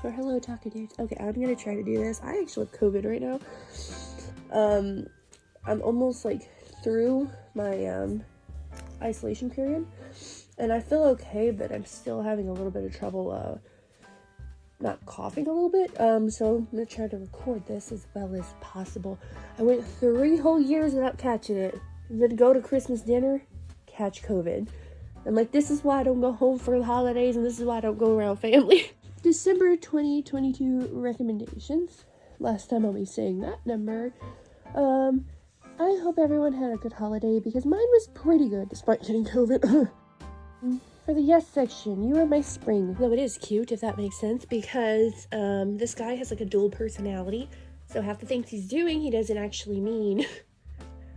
or hello, Talker Dudes. Okay, I'm gonna try to do this. I actually have COVID right now. I'm almost like through my isolation period, and I feel okay, but I'm still having a little bit of trouble not coughing a little bit. So I'm gonna try to record this as well as possible. I went 3 whole years without catching it. Then go to Christmas dinner, catch COVID. And like, this is why I don't go home for the holidays, and this is why I don't go around family. December 2022 recommendations. Last time I'll be saying that number. I hope everyone had a good holiday, because mine was pretty good despite getting COVID. For the yes section, you are my spring. Though it is cute, if that makes sense, because this guy has like a dual personality, so half the things he's doing he doesn't actually mean.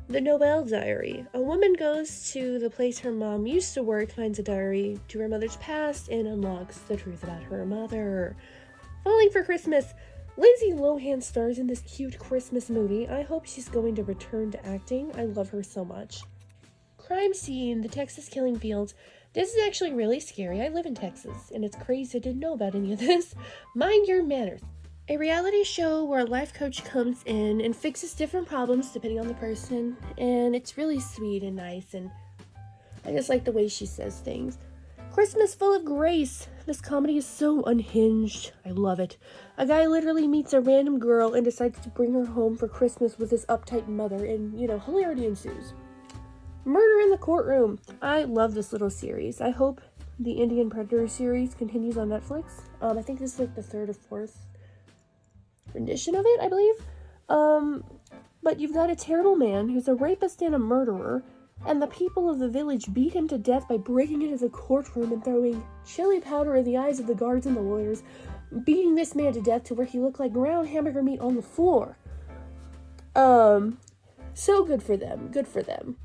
The Noel Diary. A woman goes to the place her mom used to work, finds a diary to her mother's past, and unlocks the truth about her mother. Falling for Christmas. Lindsay Lohan stars in this cute Christmas movie. I hope she's going to return to acting. I love her so much. Crime Scene, the Texas Killing Fields. This is actually really scary. I live in Texas, and it's crazy I didn't know about any of this. Mind Your Manners. A reality show where a life coach comes in and fixes different problems depending on the person, and it's really sweet and nice, and I just like the way she says things. Christmas Full of Grace. This comedy is so unhinged. I love it. A guy literally meets a random girl and decides to bring her home for Christmas with his uptight mother, and, hilarity ensues. Murder in the Courtroom. I love this little series. I hope the Indian Predator series continues on Netflix. I think this is like the 3rd or 4th rendition of it, I believe. But you've got a terrible man who's a rapist and a murderer, and the people of the village beat him to death by breaking into the courtroom and throwing chili powder in the eyes of the guards and the lawyers, beating this man to death to where he looked like ground hamburger meat on the floor. So good for them. Good for them.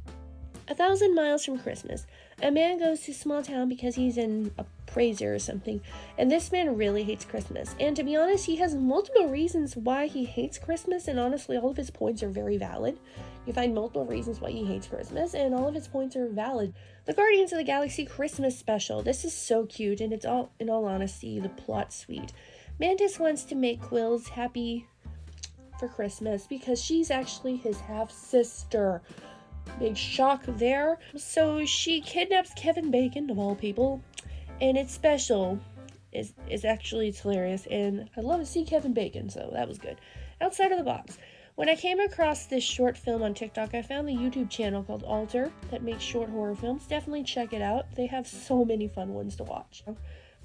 1,000 Miles from Christmas. A man goes to a small town because he's an appraiser or something, and this man really hates Christmas. And to be honest, he has multiple reasons why he hates Christmas, and honestly, all of his points are very valid. You find multiple reasons why he hates Christmas, and all of his points are valid. The Guardians of the Galaxy Christmas Special. This is so cute, and it's all, in all honesty, the plot's sweet. Mantis wants to make Quills happy for Christmas because she's actually his half-sister. Big shock there. So she kidnaps Kevin Bacon, of all people, and it's special. It's hilarious, and I'd love to see Kevin Bacon, so that was good. Outside of the Box. When I came across this short film on TikTok, I found the YouTube channel called Alter that makes short horror films. Definitely check it out. They have so many fun ones to watch.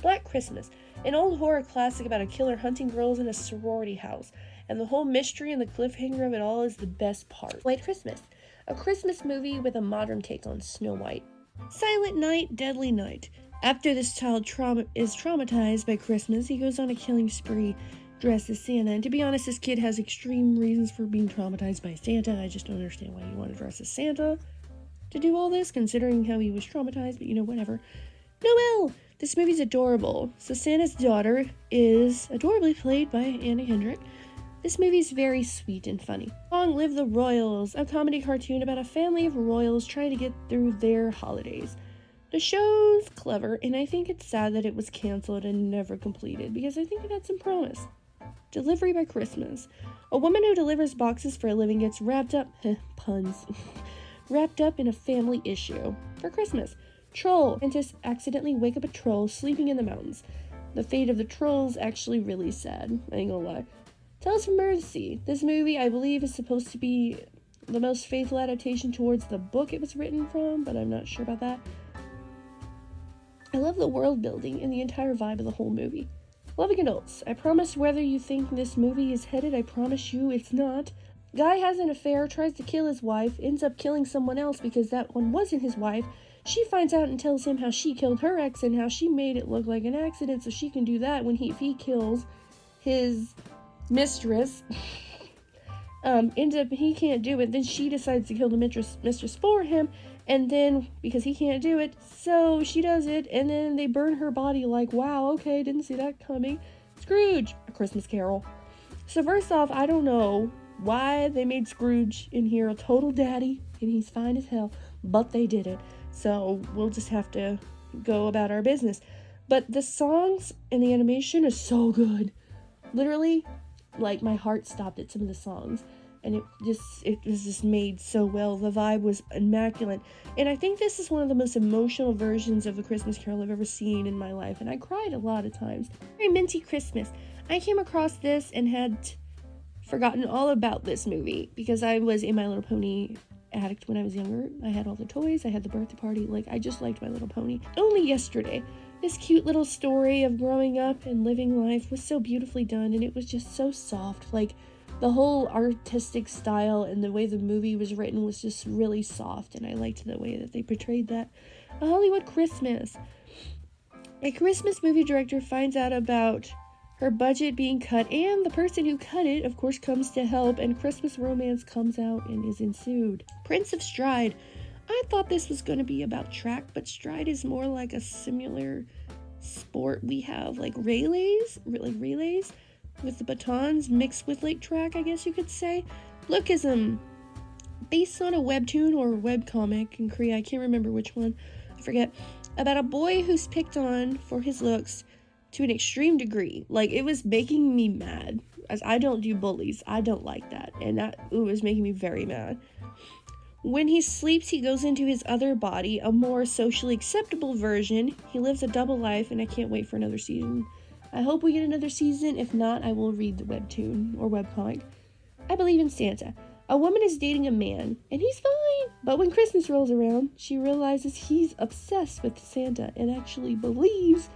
Black Christmas. An old horror classic about a killer hunting girls in a sorority house, and the whole mystery and the cliffhanger of it all is the best part. White Christmas. A Christmas movie with a modern take on Snow White. Silent Night, Deadly Night. After this child is traumatized by Christmas, he goes on a killing spree dressed as Santa. And to be honest, this kid has extreme reasons for being traumatized by Santa. I just don't understand why you want to dress as Santa to do all this, considering how he was traumatized, but whatever. Noelle! This movie's adorable. So Santa's daughter is adorably played by Anna Kendrick. This movie's very sweet and funny. Long Live the Royals, a comedy cartoon about a family of royals trying to get through their holidays. The show's clever, and I think it's sad that it was canceled and never completed, because I think it had some promise. Delivery by Christmas. A woman who delivers boxes for a living gets wrapped up in a family issue for Christmas. Troll. Scientists accidentally wake up a troll sleeping in the mountains. The fate of the troll's actually really sad, I ain't gonna lie. Tales from Mercy. This movie, I believe, is supposed to be the most faithful adaptation towards the book it was written from, but I'm not sure about that. I love the world building and the entire vibe of the whole movie. Loving Adults. I promise whether you think this movie is headed, I promise you it's not. Guy has an affair, tries to kill his wife, ends up killing someone else because that one wasn't his wife. She finds out and tells him how she killed her ex and how she made it look like an accident so she can do that when if he kills his mistress. Ends up he can't do it, then she decides to kill the mistress for him, and then because he can't do it, so she does it, and then they burn her body like, wow, okay, didn't see that coming. Scrooge, A Christmas Carol. So first off, I don't know why they made Scrooge in here a total daddy, and he's fine as hell, but they did it, so we'll just have to go about our business. But the songs and the animation is so good. Literally, like, my heart stopped at some of the songs. And it was just made so well. The vibe was immaculate. And I think this is one of the most emotional versions of A Christmas Carol I've ever seen in my life. And I cried a lot of times. Very Minty Christmas. I came across this and had forgotten all about this movie because I was a My Little Pony addict when I was younger. I had all the toys. I had the birthday party. Like, I just liked My Little Pony. Only yesterday, this cute little story of growing up and living life was so beautifully done. And it was just so soft. Like, the whole artistic style and the way the movie was written was just really soft, and I liked the way that they portrayed that. A Hollywood Christmas. A Christmas movie director finds out about her budget being cut, and the person who cut it, of course, comes to help, and Christmas romance comes out and is ensued. Prince of Stride. I thought this was going to be about track, but Stride is more like a similar sport we have, like relays, with the batons mixed with like track, I guess you could say. Lookism, based on a webtoon or webcomic in Korea, I can't remember which one, I forget, about a boy who's picked on for his looks to an extreme degree. Like, it was making me mad, as I don't do bullies. I don't like that, and that was making me very mad. When he sleeps, he goes into his other body, a more socially acceptable version. He lives a double life, and I can't wait for another season. I hope we get another season. If not, I will read the webtoon or webcomic. I Believe in Santa. A woman is dating a man, and he's fine. But when Christmas rolls around, she realizes he's obsessed with Santa and actually believes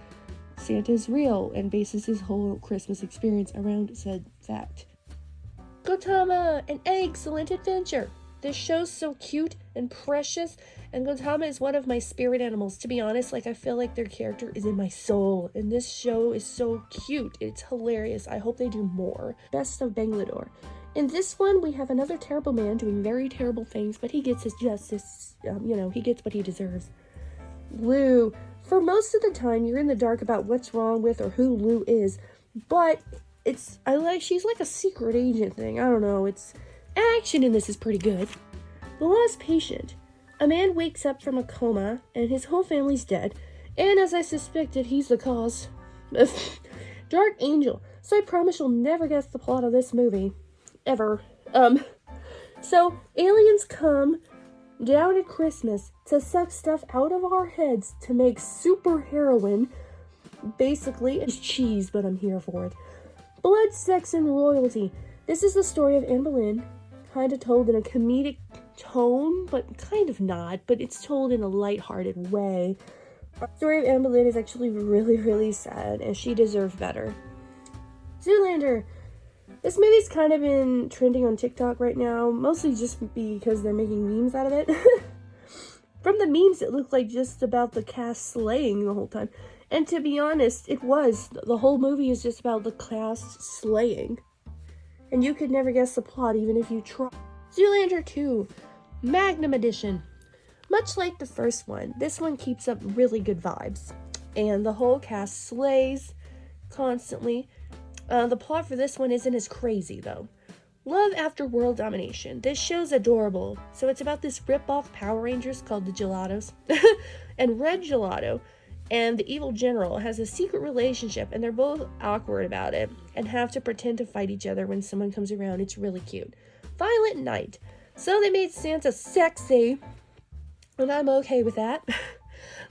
Santa's real and bases his whole Christmas experience around said fact. Gotama, an excellent adventure. This show's so cute and precious, and Gotama is one of my spirit animals. To be honest, like, I feel like their character is in my soul, and this show is so cute. It's hilarious. I hope they do more. Best of Bangalore. In this one, we have another terrible man doing very terrible things, but he gets his justice. He gets what he deserves. Lou. For most of the time, you're in the dark about what's wrong with or who Lou is, but she's like a secret agent thing. I don't know. Action in this is pretty good. The Lost Patient. A man wakes up from a coma, and his whole family's dead, and as I suspected, he's the cause. Dark Angel. So I promise you'll never guess the plot of this movie. Ever. So aliens come down at Christmas to suck stuff out of our heads to make super heroin. Basically, it's cheese, but I'm here for it. Blood, Sex, and Royalty. This is the story of Anne Boleyn, kind of told in a comedic tone, but kind of not, but it's told in a lighthearted way. The story of Anne Boleyn is actually really, really sad, and she deserved better. Zoolander. This movie's kind of been trending on TikTok right now, mostly just because they're making memes out of it. From the memes, it looked like just about the cast slaying the whole time. And to be honest, it was. The whole movie is just about the cast slaying. And you could never guess the plot even if you tried. Zoolander 2, Magnum Edition. Much like the first one, this one keeps up really good vibes. And the whole cast slays constantly. The plot for this one isn't as crazy, though. Love After World Domination. This show's adorable. So it's about this rip-off Power Rangers called the Gelatos. And Red Gelato and the evil general has a secret relationship, and they're both awkward about it and have to pretend to fight each other when someone comes around. It's really cute. Violent Night. So they made Santa sexy, and I'm okay with that.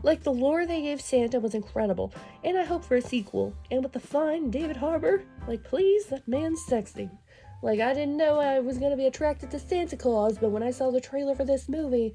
Like, the lore they gave Santa was incredible, and I hope for a sequel. And with the fine David Harbour, like, please, that man's sexy. Like, I didn't know I was going to be attracted to Santa Claus, but when I saw the trailer for this movie,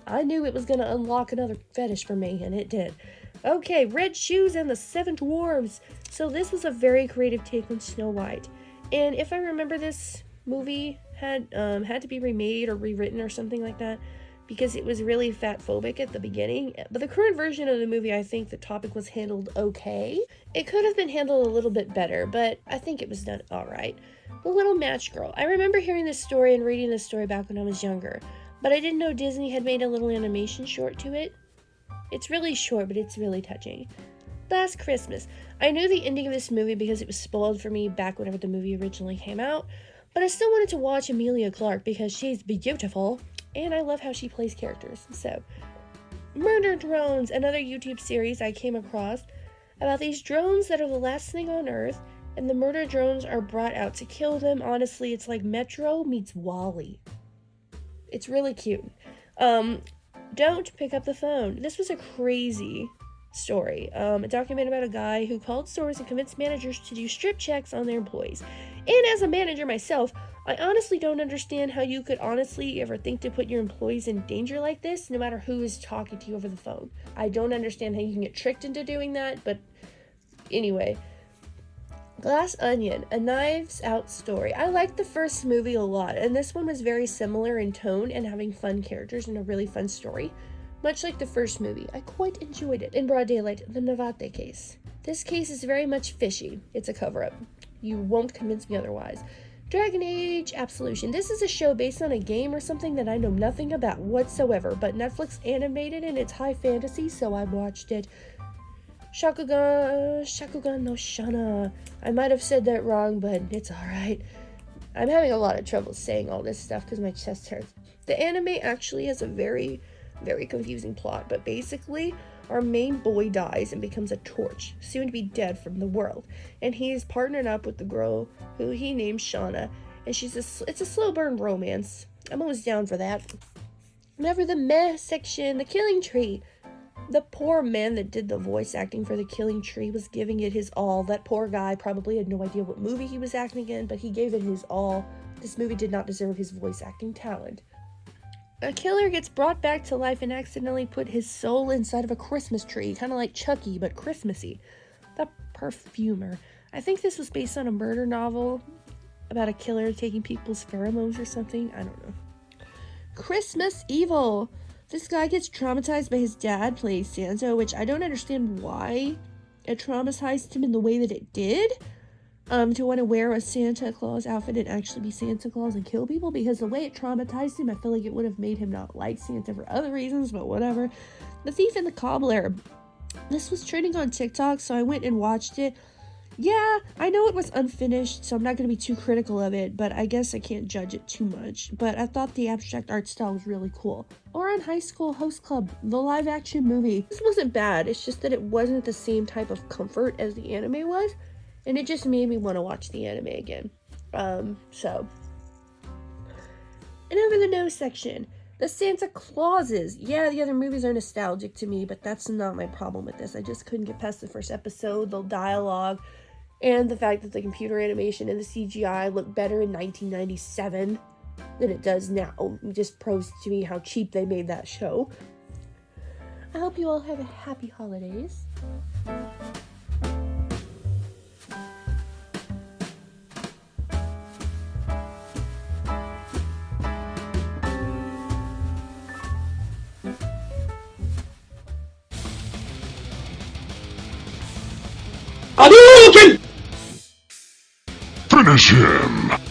I knew it was going to unlock another fetish for me, and it did. Okay, Red Shoes and the Seven Dwarves. So this was a very creative take on Snow White. And if I remember, this movie had to be remade or rewritten or something like that, because it was really fat-phobic at the beginning. But the current version of the movie, I think the topic was handled okay. It could have been handled a little bit better, but I think it was done alright. The Little Match Girl. I remember hearing this story and reading this story back when I was younger, but I didn't know Disney had made a little animation short to it. It's really short, but it's really touching. Last Christmas. I knew the ending of this movie because it was spoiled for me back whenever the movie originally came out, but I still wanted to watch Emilia Clarke because she's beautiful. And I love how she plays characters. So, Murder Drones, another YouTube series I came across about these drones that are the last thing on Earth, and the murder drones are brought out to kill them. Honestly, it's like Metro meets Wall-E. It's really cute. Don't pick up the phone. This was a crazy story. A document about a guy who called stores and convinced managers to do strip checks on their employees. And as a manager myself, I honestly don't understand how you could honestly ever think to put your employees in danger like this, no matter who is talking to you over the phone. I don't understand how you can get tricked into doing that, but anyway. Glass Onion, a Knives Out story. I liked the first movie a lot, and this one was very similar in tone and having fun characters and a really fun story. Much like the first movie, I quite enjoyed it. In broad daylight, the Navate case. This case is very much fishy. It's a cover-up. You won't convince me otherwise. Dragon Age Absolution. This is a show based on a game or something that I know nothing about whatsoever, but Netflix animated and it's high fantasy, so I watched it. Shakugan no Shana. I might have said that wrong, but it's alright. I'm having a lot of trouble saying all this stuff because my chest hurts. The anime actually has a very, very confusing plot, but basically, our main boy dies and becomes a torch, soon to be dead from the world, and he is partnered up with the girl who he named Shauna, and it's a slow burn romance. I'm almost down for that. Never the meh section, the Killing Tree. The poor man that did the voice acting for the Killing Tree was giving it his all. That poor guy probably had no idea what movie he was acting in, but he gave it his all. This movie did not deserve his voice acting talent. A killer gets brought back to life and accidentally put his soul inside of a Christmas tree, kind of like Chucky, but Christmassy. The Perfumer. I think this was based on a murder novel about a killer taking people's pheromones or something. I don't know. Christmas Evil. This guy gets traumatized by his dad playing Santa, which I don't understand why it traumatized him in the way that it did. To want to wear a Santa Claus outfit and actually be Santa Claus and kill people, because the way it traumatized him, I feel like it would have made him not like Santa for other reasons, but whatever. The Thief and the Cobbler. This was trending on TikTok, so I went and watched it. Yeah, I know it was unfinished, so I'm not going to be too critical of it, but I guess I can't judge it too much. But I thought the abstract art style was really cool. Or on High School Host Club, the live action movie. This wasn't bad, it's just that it wasn't the same type of comfort as the anime was, and it just made me want to watch the anime again. So. And over the nose section. The Santa Clauses. Yeah, the other movies are nostalgic to me, but that's not my problem with this. I just couldn't get past the first episode, the dialogue, and the fact that the computer animation and the CGI look better in 1997 than it does now. It just proves to me how cheap they made that show. I hope you all have a happy holidays. Finish him!